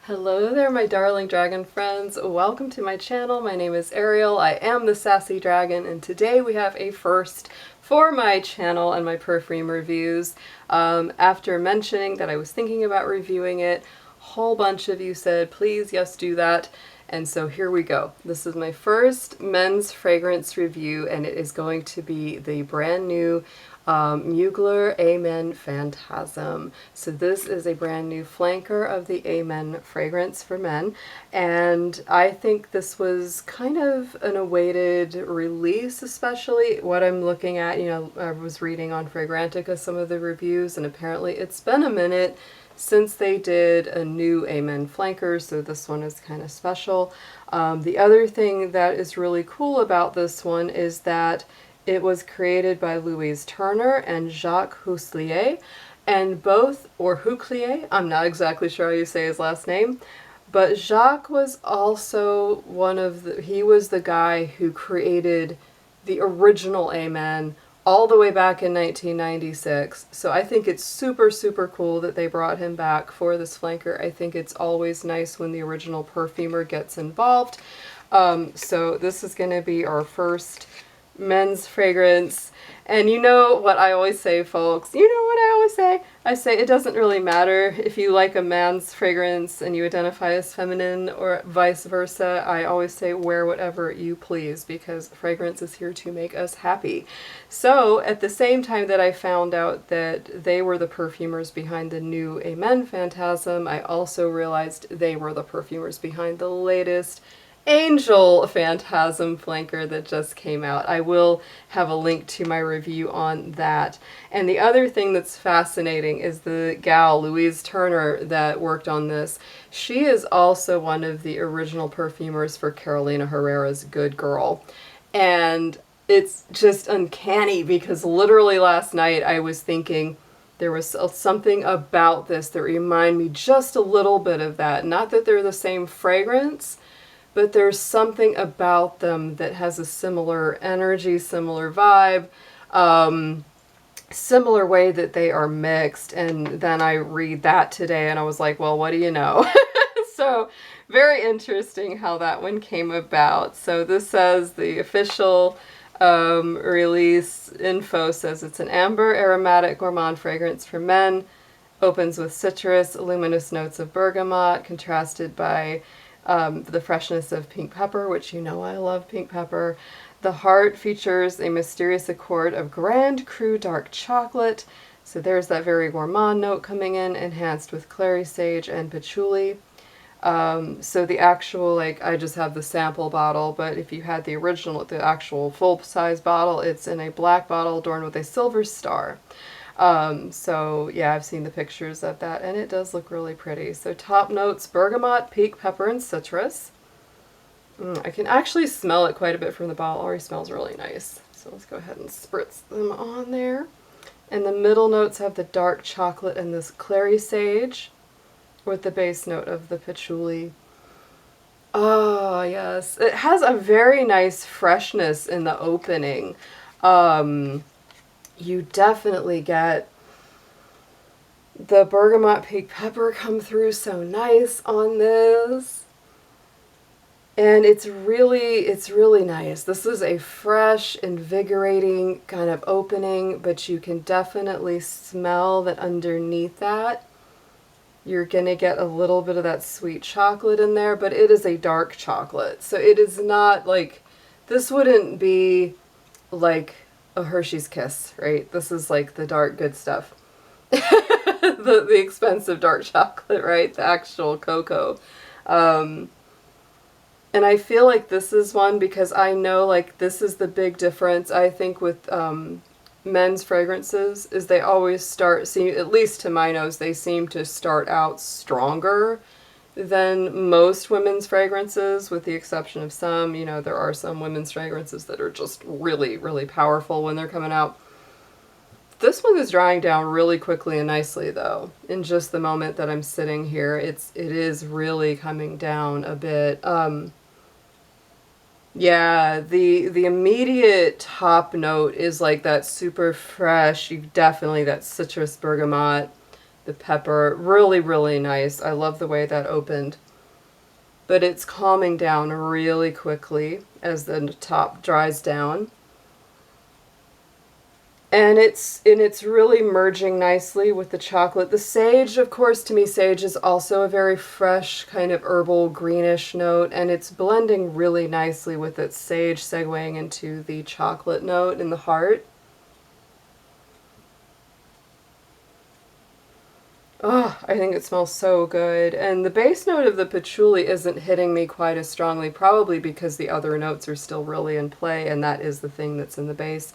Hello there, my darling dragon friends. Welcome to my channel. My name is Ariel. I am the Sassy Dragon, and today we have a first for my channel and my perfume reviews. After mentioning that I was thinking about reviewing it, a whole bunch of you said, please, yes, do that. And so here we go. This is my first men's fragrance review, and it is going to be the brand new Mugler Men Fantasm. So this is a brand new flanker of the Men fragrance for men, and I think this was kind of an awaited release, especially what I'm looking at. You know, I was reading on Fragrantica some of the reviews, and apparently it's been a minute since they did a new Men flanker, so this one is kind of special. The other thing that is really cool about this one is that it was created by Louise Turner and Jacques Houslier, and both, or Houslier, I'm not exactly sure how you say his last name, but Jacques was also one of the, he was the guy who created the original Amen all the way back in 1996. So I think it's super, super cool that they brought him back for this flanker. I think it's always nice when the original perfumer gets involved. So this is going to be our first men's fragrance, and you know what I always say, folks, you know what I always say? I say it doesn't really matter if you like a man's fragrance and you identify as feminine or vice versa. I always say wear whatever you please, because fragrance is here to make us happy. So at the same time that I found out that they were the perfumers behind the new Men Fantasm, I also realized they were the perfumers behind the latest Angel Fantasm flanker that just came out. I will have a link to my review on that. And the other thing that's fascinating is the gal, Louise Turner, that worked on this. She is also one of the original perfumers for Carolina Herrera's Good Girl. And it's just uncanny because literally last night I was thinking there was something about this that reminded me just a little bit of that. Not that they're the same fragrance, but there's something about them that has a similar energy, similar vibe, similar way that they are mixed. And then I read that today and I was like, well, what do you know? So very interesting how that one came about. So this says the official release info says it's an amber aromatic gourmand fragrance for men, opens with citrus, luminous notes of bergamot, contrasted by the freshness of pink pepper, which you know I love pink pepper. The heart features a mysterious accord of Grand Cru dark chocolate. So there's that very gourmand note coming in, enhanced with clary sage and patchouli. So the actual, like, I just have the sample bottle, but if you had the original, the actual full-size bottle, it's in a black bottle adorned with a silver star. So yeah, I've seen the pictures of that, and it does look really pretty. So top notes, bergamot, pink pepper, and citrus. I can actually smell it quite a bit from the bottle. It already smells really nice. So let's go ahead and spritz them on there. And the middle notes have the dark chocolate and this clary sage with the base note of the patchouli. Oh, yes. It has a very nice freshness in the opening. You definitely get the bergamot pink pepper come through so nice on this. And it's really nice. This is a fresh, invigorating kind of opening, but you can definitely smell that underneath that you're gonna get a little bit of that sweet chocolate in there, but it is a dark chocolate. So it is not like, this wouldn't be like a Hershey's Kiss, right? This is like the dark good stuff. the expensive dark chocolate, right? The actual cocoa. And I feel like this is one, because I know, like, this is the big difference, I think, with men's fragrances, is they always start, at least to my nose, they seem to start out stronger than most women's fragrances, with the exception of some. You know, there are some women's fragrances that are just really, really powerful when they're coming out. This one is drying down really quickly and nicely, though. In just the moment that I'm sitting here, it is really coming down a bit. Yeah, the immediate top note is like that super fresh, you definitely, that citrus bergamot, the pepper. Really, really nice. I love the way that opened. But it's calming down really quickly as the top dries down. And it's really merging nicely with the chocolate. The sage, of course, to me, sage is also a very fresh, kind of herbal, greenish note, and it's blending really nicely with its sage segueing into the chocolate note in the heart. Oh, I think it smells so good. And the base note of the patchouli isn't hitting me quite as strongly, probably because the other notes are still really in play, and that is the thing that's in the base.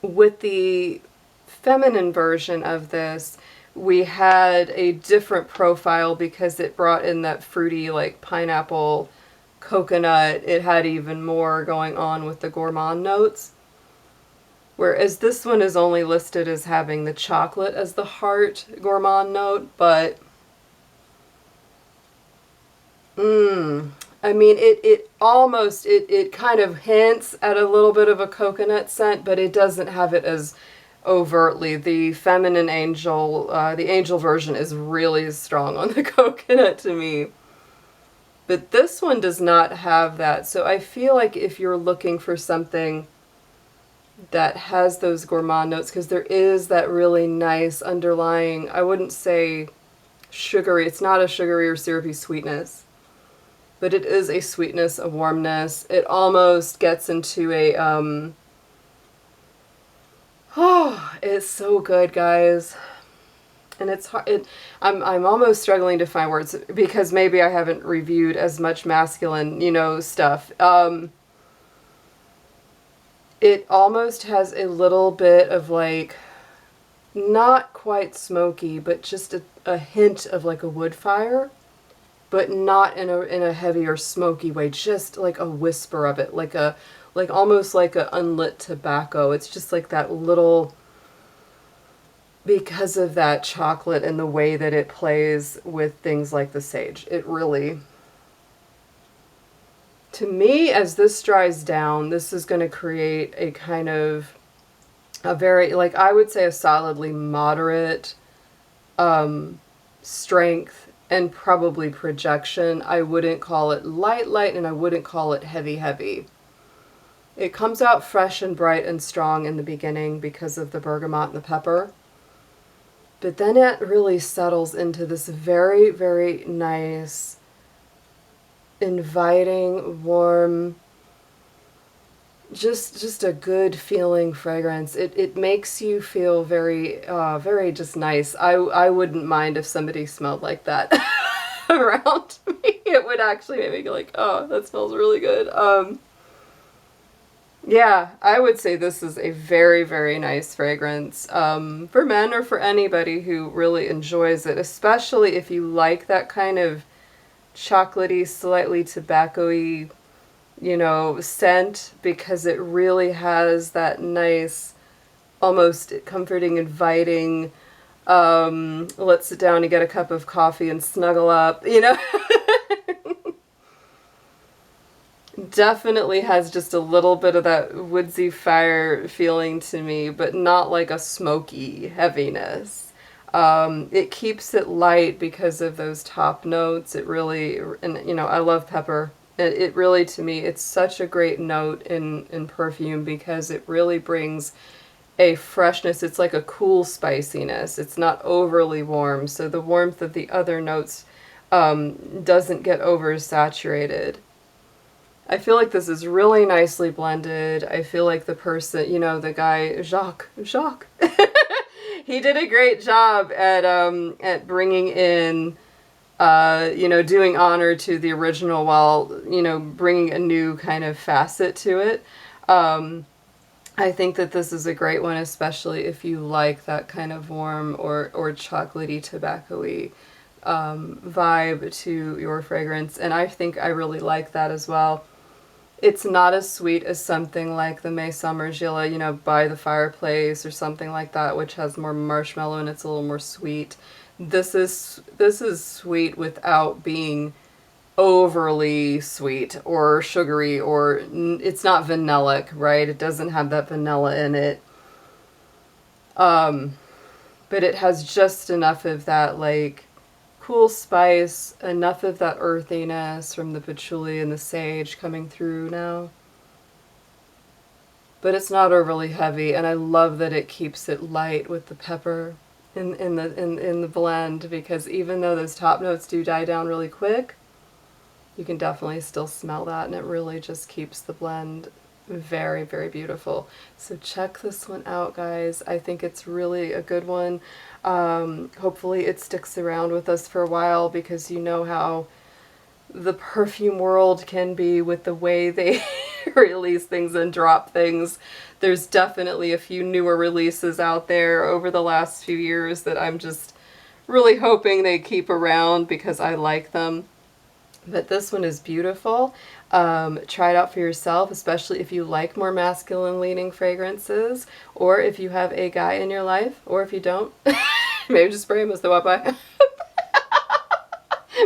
With the feminine version of this, we had a different profile because it brought in that fruity, like pineapple, coconut. It had even more going on with the gourmand notes. Whereas this one is only listed as having the chocolate as the heart gourmand note, but I mean, it almost, it kind of hints at a little bit of a coconut scent, but it doesn't have it as overtly. The feminine angel, the angel version is really strong on the coconut to me. But this one does not have that. So I feel like if you're looking for something that has those gourmand notes, because there is that really nice underlying, I wouldn't say sugary, it's not a sugary or syrupy sweetness, but it is a sweetness, a warmness. It almost gets into a, oh, it's so good, guys. And it's hard, I'm almost struggling to find words because maybe I haven't reviewed as much masculine, you know, stuff. It almost has a little bit of like, not quite smoky, but just a hint of like a wood fire, but not in a heavy or smoky way, just like a whisper of it, like almost like a unlit tobacco. It's just like that little, because of that chocolate and the way that it plays with things like the sage. It really, to me, as this dries down, this is going to create a kind of a very, like, I would say a solidly moderate strength and probably projection. I wouldn't call it light, and I wouldn't call it heavy. It comes out fresh and bright and strong in the beginning because of the bergamot and the pepper. But then it really settles into this very, very nice, inviting, warm, just a good feeling fragrance. It makes you feel very, very just nice. I wouldn't mind if somebody smelled like that around me. It would actually make me go like, oh, that smells really good. Yeah, I would say this is a very, very nice fragrance for men or for anybody who really enjoys it, especially if you like that kind of chocolatey, slightly tobacco-y, you know, scent, because it really has that nice, almost comforting, inviting, let's sit down and get a cup of coffee and snuggle up, you know. Definitely has just a little bit of that woodsy fire feeling to me, but not like a smoky heaviness. It keeps it light because of those top notes. It really, and you know, I love pepper. It really, to me, it's such a great note in perfume because it really brings a freshness. It's like a cool spiciness. It's not overly warm, so the warmth of the other notes doesn't get oversaturated. I feel like this is really nicely blended. I feel like the person, you know, the guy, Jacques, he did a great job at bringing in, you know, doing honor to the original while, you know, bringing a new kind of facet to it. I think that this is a great one, especially if you like that kind of warm or chocolatey, tobacco-y vibe to your fragrance. And I think I really like that as well. It's not as sweet as something like the Maison Margiela, you know, by the fireplace or something like that, which has more marshmallow and it's a little more sweet. This is sweet without being overly sweet or sugary, or it's not vanillic, right? It doesn't have that vanilla in it. But but it has just enough of that like cool spice, enough of that earthiness from the patchouli and the sage coming through now. But it's not overly heavy, and I love that it keeps it light with the pepper in the blend, because even though those top notes do die down really quick, you can definitely still smell that, and it really just keeps the blend very, very beautiful. So check this one out, guys. I think it's really a good one. Hopefully it sticks around with us for a while, because you know how the perfume world can be with the way they release things and drop things. There's definitely a few newer releases out there over the last few years that I'm just really hoping they keep around, because I like them. But this one is beautiful. Try it out for yourself, especially if you like more masculine leaning fragrances, or if you have a guy in your life, or if you don't, maybe just spray him as they walk by.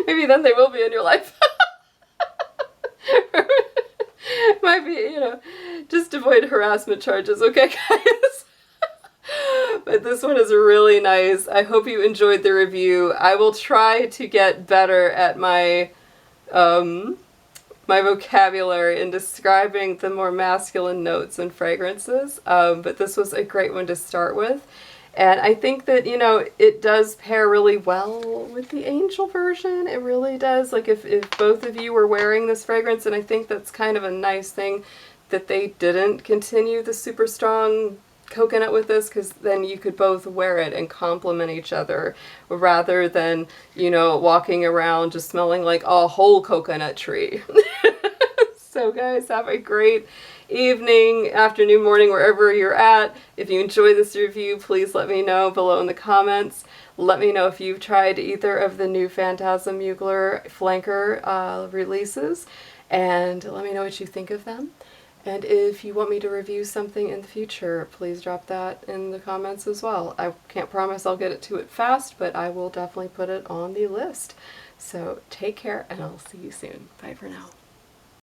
Maybe then they will be in your life. Might be, you know, just avoid harassment charges, okay, guys? But this one is really nice. I hope you enjoyed the review. I will try to get better at my my vocabulary in describing the more masculine notes and fragrances, but this was a great one to start with. And I think that, you know, it does pair really well with the Angel version. It really does. Like if both of you were wearing this fragrance, and I think that's kind of a nice thing that they didn't continue the super strong coconut with this, because then you could both wear it and complement each other, rather than, you know, walking around just smelling like a whole coconut tree. So guys, have a great evening, afternoon, morning, wherever you're at. If you enjoy this review, please let me know below in the comments. Let me know if you've tried either of the new Fantasm Mugler flanker releases, and let me know what you think of them. And if you want me to review something in the future, please drop that in the comments as well. I can't promise I'll get to it fast, but I will definitely put it on the list. So take care, and I'll see you soon. Bye for now.